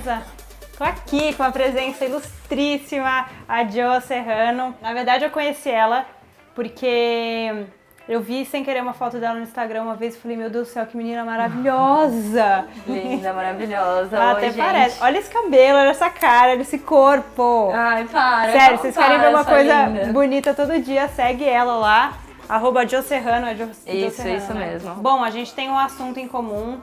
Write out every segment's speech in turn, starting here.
beleza? Tô aqui com a presença ilustríssima, a Jo Serrano. Na verdade, eu conheci ela porque eu vi sem querer uma foto dela no Instagram uma vez e falei, meu Deus do céu, que menina maravilhosa! Linda, maravilhosa. Ela Oi, até gente. parece. Olha esse cabelo, olha essa cara, olha esse corpo. Ai, para. Sério, não vocês para, querem ver uma essa coisa linda. bonita todo dia, segue ela lá, @Jo Serrano, Jo Serrano, Isso né? mesmo. Bom, a gente tem um assunto em comum,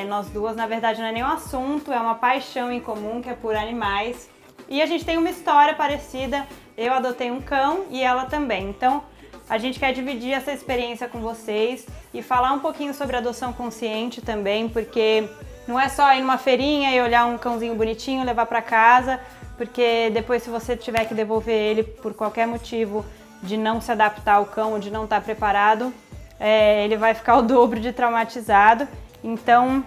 nós duas, na verdade, não é nem um assunto, é uma paixão em comum, que é por animais. E a gente tem uma história parecida, eu adotei um cão e ela também. Então, a gente quer dividir essa experiência com vocês e falar um pouquinho sobre adoção consciente também, porque não é só ir numa feirinha e olhar um cãozinho bonitinho, levar para casa, porque depois se você tiver que devolver ele por qualquer motivo de não se adaptar ao cão ou de não estar preparado, ele vai ficar o dobro de traumatizado. Então,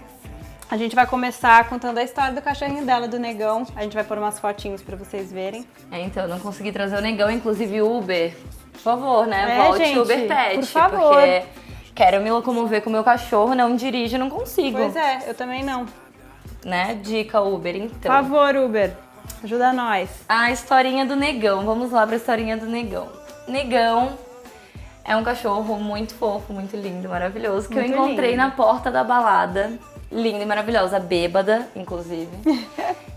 a gente vai começar contando a história do cachorrinho dela, do Negão. A gente vai pôr umas fotinhos para vocês verem. Então, eu não consegui trazer o Negão, inclusive Uber. Por favor, né? Volte gente, Uber Pet. por favor. Porque quero me locomover com o meu cachorro, não dirijo, não consigo. Pois é, eu também não. Né? Dica Uber, então. Por favor, Uber, ajuda nós. A historinha do Negão. Vamos lá pra historinha do Negão. Negão é um cachorro muito fofo, muito lindo, maravilhoso, que Muito eu encontrei lindo. na porta da balada. Linda e maravilhosa, bêbada, inclusive.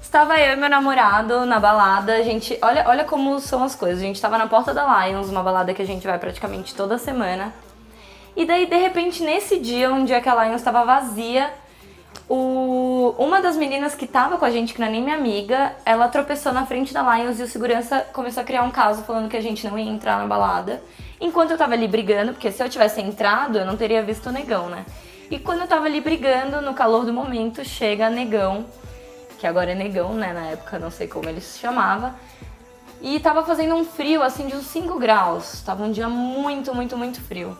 Estava eu e meu namorado na balada, a gente... Olha como são as coisas. A gente estava na porta da Lions, uma balada que a gente vai praticamente toda semana. E daí, de repente, nesse dia, um dia que a Lions estava vazia, uma das meninas que tava com a gente, que não é nem minha amiga, ela tropeçou na frente da Lions e o segurança começou a criar um caso falando que a gente não ia entrar na balada. Enquanto eu tava ali brigando, porque se eu tivesse entrado, eu não teria visto o Negão, né? E quando eu tava ali brigando, no calor do momento, chega Negão, que agora é Negão, né? Na época não sei como ele se chamava. E tava fazendo um frio, assim, de uns 5 graus. Tava um dia muito, muito, muito frio.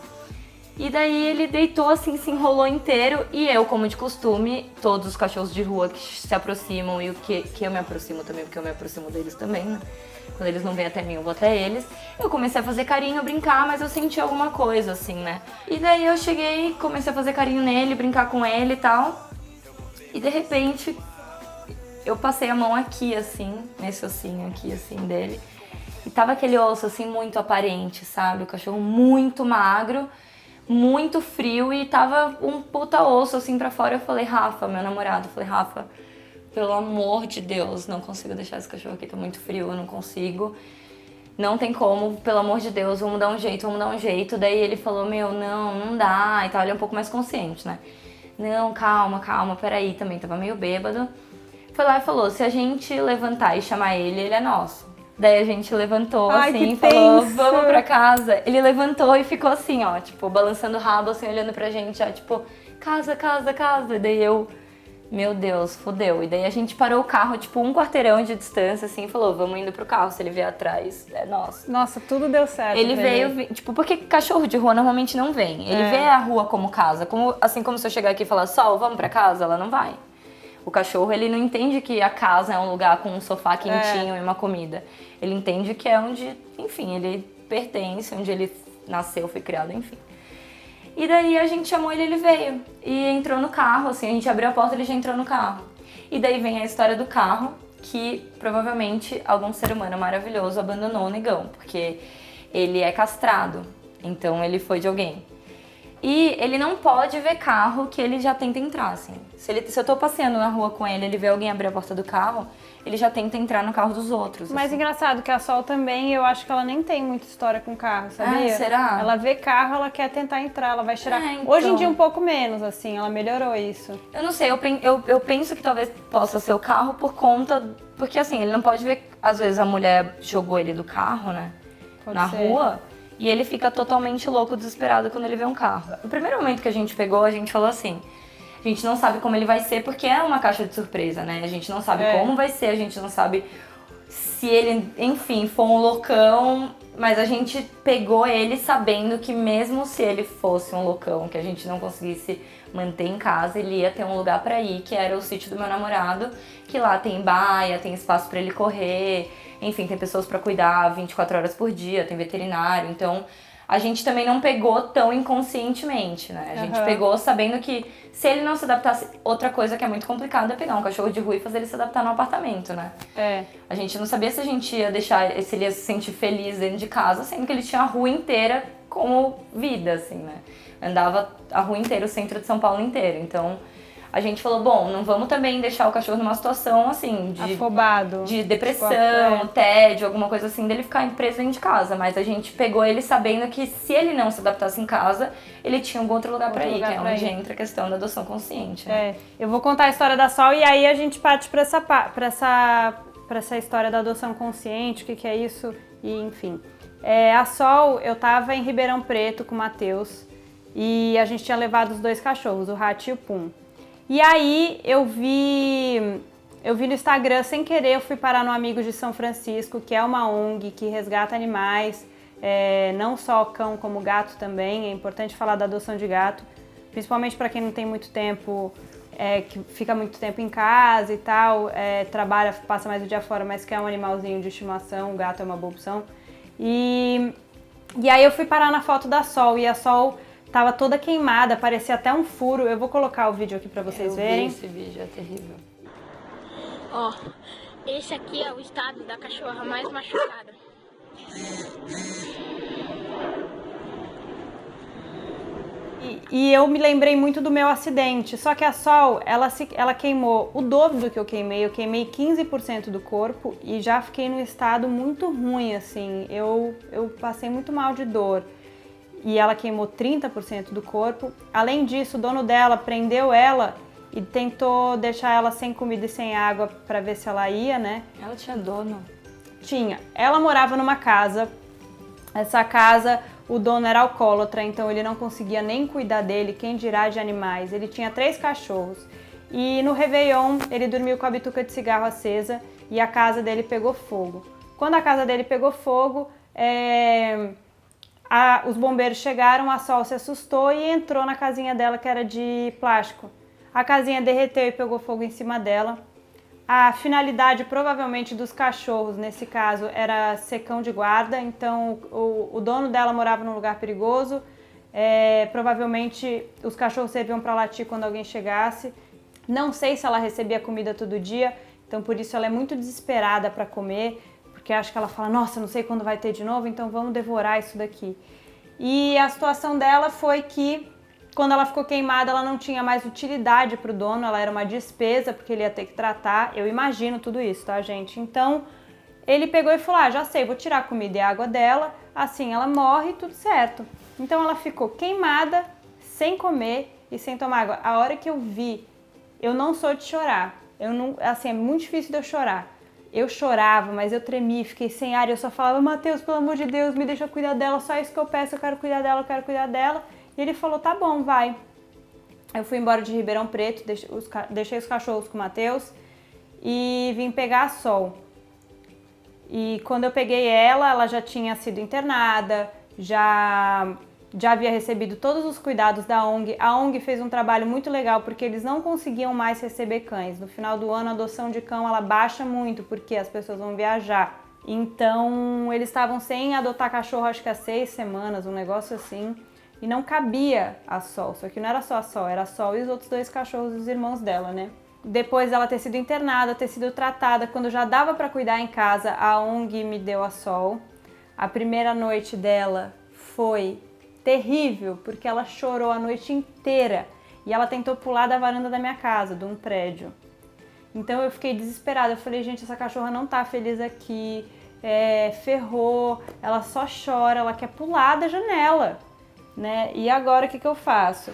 E daí ele deitou assim, se enrolou inteiro e eu, como de costume, todos os cachorros de rua que se aproximam e o que eu me aproximo também, porque eu me aproximo deles também, né? Quando eles não vêm até mim, eu vou até eles. Eu comecei a fazer carinho, brincar, mas eu senti alguma coisa, assim, né? E daí eu cheguei, comecei a fazer carinho nele, brincar com ele e tal. E de repente, eu passei a mão aqui, assim, nesse ossinho aqui, assim, dele. E tava aquele osso, assim, muito aparente, sabe? O cachorro muito magro, muito frio e tava um puta osso assim pra fora. Eu falei, Rafa, meu namorado, eu falei, Rafa, pelo amor de Deus, não consigo deixar esse cachorro aqui, tá muito frio, eu não consigo. Não tem como, pelo amor de Deus, vamos dar um jeito, vamos dar um jeito. Daí ele falou, meu, não dá e tal, ele é um pouco mais consciente, né? Não, calma, peraí, também tava meio bêbado. Foi lá e falou, se a gente levantar e chamar ele, ele é nosso. Daí a gente levantou, Ai, assim, e que falou, tenso. vamos pra casa. Ele levantou e ficou assim, ó, tipo, balançando o rabo, assim, olhando pra gente, já, tipo, casa. E daí eu, meu Deus, fodeu. E daí a gente parou o carro, tipo, 1 quarteirão de distância, assim, e falou, vamos indo pro carro, se ele vier atrás, é nosso. Nossa, tudo deu certo. Ele pra veio, tipo, porque cachorro de rua normalmente não vem. Ele vê a rua como casa, assim como se eu chegar aqui e falar, Sol, vamos pra casa, ela não vai. O cachorro, ele não entende que a casa é um lugar com um sofá quentinho e uma comida. Ele entende que é onde, enfim, ele pertence, onde ele nasceu, foi criado, enfim. E daí a gente chamou ele veio. E entrou no carro, assim, a gente abriu a porta e ele já entrou no carro. E daí vem a história do carro, que provavelmente algum ser humano maravilhoso abandonou o Negão, porque ele é castrado, então ele foi de alguém. E ele não pode ver carro que ele já tenta entrar, assim. Se eu tô passeando na rua com ele, ele vê alguém abrir a porta do carro, ele já tenta entrar no carro dos outros. Mas assim. engraçado que a Sol também, eu acho que ela nem tem muita história com carro, sabia? Ah, será? Ela vê carro, ela quer tentar entrar, ela vai tirar. Então. Hoje em dia um pouco menos, assim, ela melhorou isso. Eu não sei, eu penso que talvez possa ser o carro por conta... Porque assim, ele não pode ver... Às vezes a mulher jogou ele do carro, né? Pode na ser. rua... E ele fica totalmente louco, desesperado quando ele vê um carro. No primeiro momento que a gente pegou, a gente falou assim... A gente não sabe como ele vai ser, porque é uma caixa de surpresa, né? A gente não sabe como vai ser, a gente não sabe se ele, enfim, for um loucão. Mas a gente pegou ele sabendo que mesmo se ele fosse um loucão, que a gente não conseguisse manter em casa, ele ia ter um lugar pra ir, que era o sítio do meu namorado. Que lá tem baia, tem espaço pra ele correr... Enfim, tem pessoas pra cuidar 24 horas por dia, tem veterinário, então a gente também não pegou tão inconscientemente, né? A gente pegou sabendo que se ele não se adaptasse, outra coisa que é muito complicada é pegar um cachorro de rua e fazer ele se adaptar no apartamento, né? A gente não sabia se a gente ia deixar, se ele ia se sentir feliz dentro de casa, sendo que ele tinha a rua inteira como vida, assim, né? Andava a rua inteira, o centro de São Paulo inteiro, então a gente falou, bom, não vamos também deixar o cachorro numa situação assim, afobado, de depressão, tédio, alguma coisa assim, dele ficar preso dentro de casa. Mas a gente pegou ele sabendo que se ele não se adaptasse em casa, ele tinha algum outro lugar pra ir, que é onde entra a questão da adoção consciente. Né? Eu vou contar a história da Sol e aí a gente parte pra essa história da adoção consciente, o que é isso, e enfim. A Sol, eu tava em Ribeirão Preto com o Matheus e a gente tinha levado os 2 cachorros, o Hachi e o Pum. E aí eu vi no Instagram, sem querer, eu fui parar no Amigos de São Francisco, que é uma ONG que resgata animais, não só cão como gato também. É importante falar da adoção de gato, principalmente para quem não tem muito tempo, que fica muito tempo em casa e tal, trabalha, passa mais o dia fora, mas quer um animalzinho de estimação, o gato é uma boa opção. E aí eu fui parar na foto da Sol, e a Sol tava toda queimada, parecia até um furo. Eu vou colocar o vídeo aqui pra vocês verem. Esse vídeo é terrível. Ó, esse aqui é o estado da cachorra mais machucada. E eu me lembrei muito do meu acidente, só que a Sol, ela queimou o dobro do que eu queimei 15% do corpo e já fiquei num estado muito ruim, assim, eu passei muito mal de dor. E ela queimou 30% do corpo. Além disso, o dono dela prendeu ela e tentou deixar ela sem comida e sem água pra ver se ela ia, né? Ela tinha dono? Tinha. Ela morava numa casa. Essa casa, o dono era alcoólatra, então ele não conseguia nem cuidar dele, quem dirá de animais. Ele tinha 3 cachorros. E no Réveillon, ele dormiu com a bituca de cigarro acesa e a casa dele pegou fogo. Quando a casa dele pegou fogo, os bombeiros chegaram, a Sol se assustou e entrou na casinha dela, que era de plástico. A casinha derreteu e pegou fogo em cima dela. A finalidade, provavelmente, dos cachorros, nesse caso, era ser cão de guarda. Então, o dono dela morava num lugar perigoso. Provavelmente, os cachorros serviam para latir quando alguém chegasse. Não sei se ela recebia comida todo dia, então por isso ela é muito desesperada para comer. Porque acho que ela fala, nossa, não sei quando vai ter de novo, então vamos devorar isso daqui. E a situação dela foi que, quando ela ficou queimada, ela não tinha mais utilidade para o dono, ela era uma despesa, porque ele ia ter que tratar. Eu imagino tudo isso, tá, gente? Então, ele pegou e falou, já sei, vou tirar a comida e a água dela, assim ela morre, tudo certo. Então ela ficou queimada, sem comer e sem tomar água. A hora que eu vi, eu não sou de chorar, é muito difícil de eu chorar. Eu chorava, mas eu tremia, fiquei sem ar e eu só falava, Matheus, pelo amor de Deus, me deixa cuidar dela, só isso que eu peço, eu quero cuidar dela, eu quero cuidar dela. E ele falou, tá bom, vai. Eu fui embora de Ribeirão Preto, deixei os cachorros com o Matheus e vim pegar a Sol. E quando eu peguei ela já tinha sido internada, já havia recebido todos os cuidados da ONG. A ONG fez um trabalho muito legal porque eles não conseguiam mais receber cães. No final do ano, a adoção de cão ela baixa muito porque as pessoas vão viajar. Então, eles estavam sem adotar cachorro, acho que há 6 semanas, um negócio assim. E não cabia a Sol, só que não era só a Sol, era a Sol e os outros 2 cachorros, os irmãos dela, né? Depois dela ter sido internada, ter sido tratada, quando já dava para cuidar em casa, a ONG me deu a Sol. A primeira noite dela foi terrível, porque ela chorou a noite inteira e ela tentou pular da varanda da minha casa, de um prédio. Então eu fiquei desesperada, eu falei, gente, essa cachorra não tá feliz aqui, ferrou, ela só chora, ela quer pular da janela, né? E agora o que eu faço?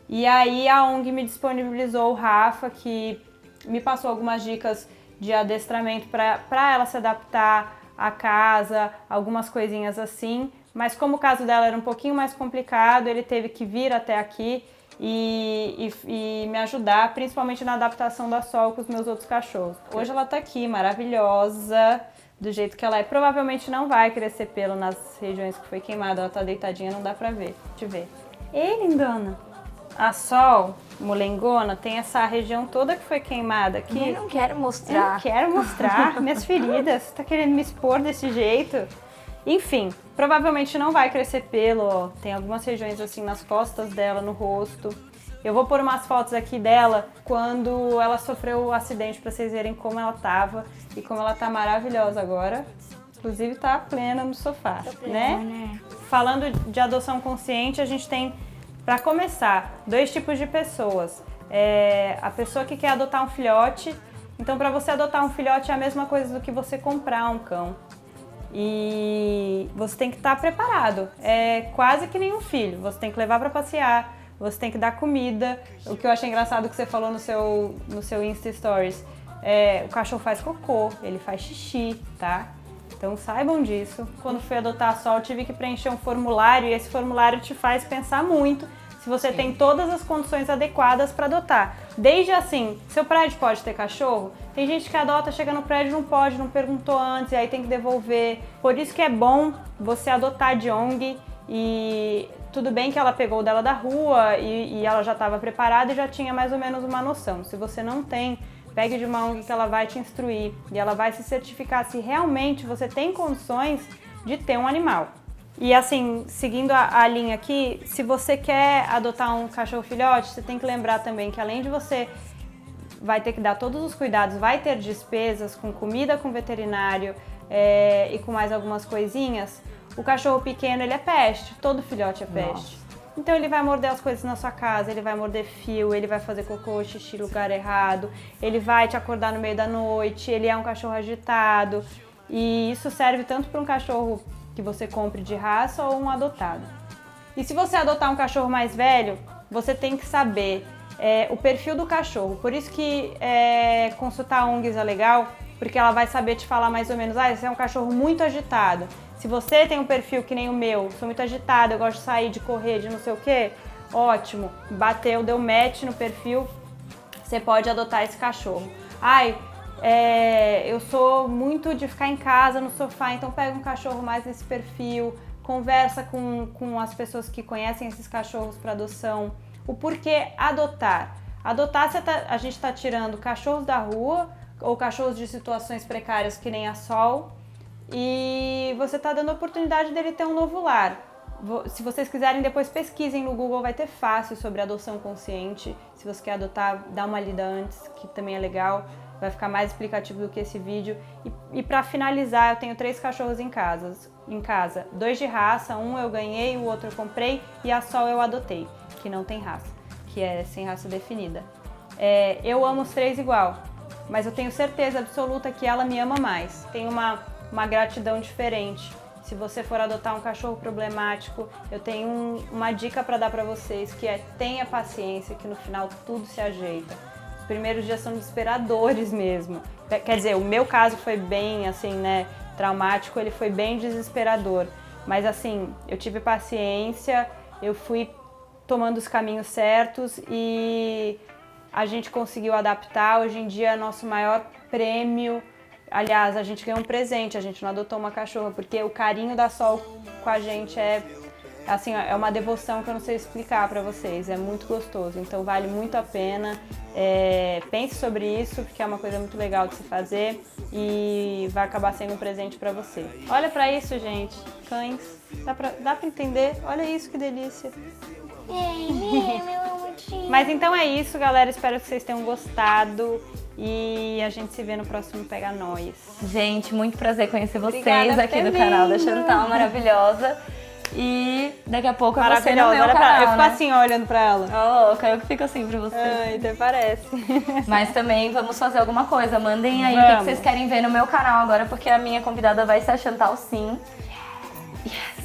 E aí a ONG me disponibilizou o Rafa, que me passou algumas dicas de adestramento para ela se adaptar à casa, algumas coisinhas assim. Mas como o caso dela era um pouquinho mais complicado, ele teve que vir até aqui e me ajudar, principalmente na adaptação da Sol com os meus outros cachorros. Hoje ela tá aqui, maravilhosa, do jeito que ela é. Provavelmente não vai crescer pelo nas regiões que foi queimada, ela tá deitadinha, não dá pra ver. Deixa eu ver. Ei, lindona! A Sol, molengona, tem essa região toda que foi queimada aqui. Eu não quero mostrar. Eu não quero mostrar minhas feridas. Você tá querendo me expor desse jeito? Enfim, provavelmente não vai crescer pelo, ó. Tem algumas regiões assim nas costas dela, no rosto. Eu vou pôr umas fotos aqui dela quando ela sofreu o acidente pra vocês verem como ela tava e como ela tá maravilhosa agora. Inclusive tá plena no sofá, né? Falando de adoção consciente, a gente tem, pra começar, 2 tipos de pessoas. A pessoa que quer adotar um filhote. Então, pra você adotar um filhote é a mesma coisa do que você comprar um cão. E você tem que estar preparado. É quase que nem um filho. Você tem que levar pra passear. Você tem que dar comida. O que eu achei engraçado que você falou no seu Insta Stories. O cachorro faz cocô, ele faz xixi, tá? Então saibam disso. Quando fui adotar a Sol, eu tive que preencher um formulário e esse formulário te faz pensar muito se você tem todas as condições adequadas para adotar. Desde assim, seu prédio pode ter cachorro? Tem gente que adota, chega no prédio, não pode, não perguntou antes e aí tem que devolver. Por isso que é bom você adotar de ONG. E tudo bem que ela pegou o dela da rua e ela já estava preparada e já tinha mais ou menos uma noção. Se você não tem, pegue de uma ONG que ela vai te instruir e ela vai se certificar se realmente você tem condições de ter um animal. E assim, seguindo a linha aqui, se você quer adotar um cachorro filhote, você tem que lembrar também que além de você vai ter que dar todos os cuidados, vai ter despesas com comida com veterinário e com mais algumas coisinhas. O cachorro pequeno, ele é peste, todo filhote é peste. Nossa. Então ele vai morder as coisas na sua casa, ele vai morder fio, ele vai fazer cocô, xixi no lugar errado, ele vai te acordar no meio da noite, ele é um cachorro agitado. E isso serve tanto para um cachorro que você compre de raça ou um adotado. E se você adotar um cachorro mais velho, você tem que saber o perfil do cachorro. Por isso que consultar ONGs é legal, porque ela vai saber te falar mais ou menos, esse é um cachorro muito agitado. Se você tem um perfil que nem o meu, sou muito agitada, eu gosto de sair, de correr, de não sei o quê, ótimo, bateu, deu match no perfil, você pode adotar esse cachorro. Eu sou muito de ficar em casa, no sofá, então pega um cachorro mais nesse perfil, conversa com as pessoas que conhecem esses cachorros para adoção. O porquê adotar? Adotar, a gente está tirando cachorros da rua ou cachorros de situações precárias que nem a Sol, e você está dando a oportunidade dele ter um novo lar. Se vocês quiserem, depois pesquisem no Google, vai ter fácil sobre adoção consciente. Se você quer adotar, dá uma lida antes, que também é legal. Vai ficar mais explicativo do que esse vídeo. E para finalizar, eu tenho 3 cachorros em casa. 2 de raça, um eu ganhei, o outro eu comprei e a Sol eu adotei, que não tem raça, que é sem raça definida. Eu amo os 3 igual, mas eu tenho certeza absoluta que ela me ama mais. Tem uma gratidão diferente. Se você for adotar um cachorro problemático, eu tenho uma dica para dar para vocês, que tenha paciência, que no final tudo se ajeita. Os primeiros dias são desesperadores mesmo. Quer dizer, o meu caso foi bem, assim, né, traumático, ele foi bem desesperador. Mas assim, eu tive paciência, eu fui tomando os caminhos certos e a gente conseguiu adaptar. Hoje em dia, nosso maior prêmio... Aliás, a gente ganhou um presente, a gente não adotou uma cachorra, porque o carinho da Sol com a gente é uma devoção que eu não sei explicar pra vocês, é muito gostoso, então vale muito a pena. Pense sobre isso, porque é uma coisa muito legal de se fazer e vai acabar sendo um presente pra você. Olha pra isso, gente, cães, dá pra entender? Olha isso, que delícia. Mas então é isso, galera, espero que vocês tenham gostado. E a gente se vê no próximo Pega Nós. Gente, muito prazer conhecer vocês. Obrigada aqui do canal da Chantal, maravilhosa. E daqui a pouco eu vou ser no meu canal, canal, eu fico assim, ó, olhando pra ela. Ô, louca, eu fico assim pra você. Até parece. Mas também vamos fazer alguma coisa. Mandem aí o que vocês querem ver no meu canal agora, porque a minha convidada vai ser a Chantal, sim. Yes!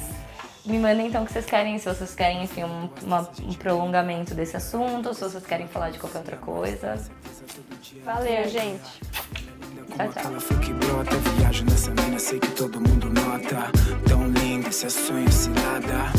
Me mandem então o que vocês querem, se vocês querem, enfim, um prolongamento desse assunto, se vocês querem falar de qualquer outra coisa. Valeu, gente. Tchau, tchau. Ela foi que brota, viajo nessa mina, sei que todo mundo nota. Tão linda, esse é sonho cilada.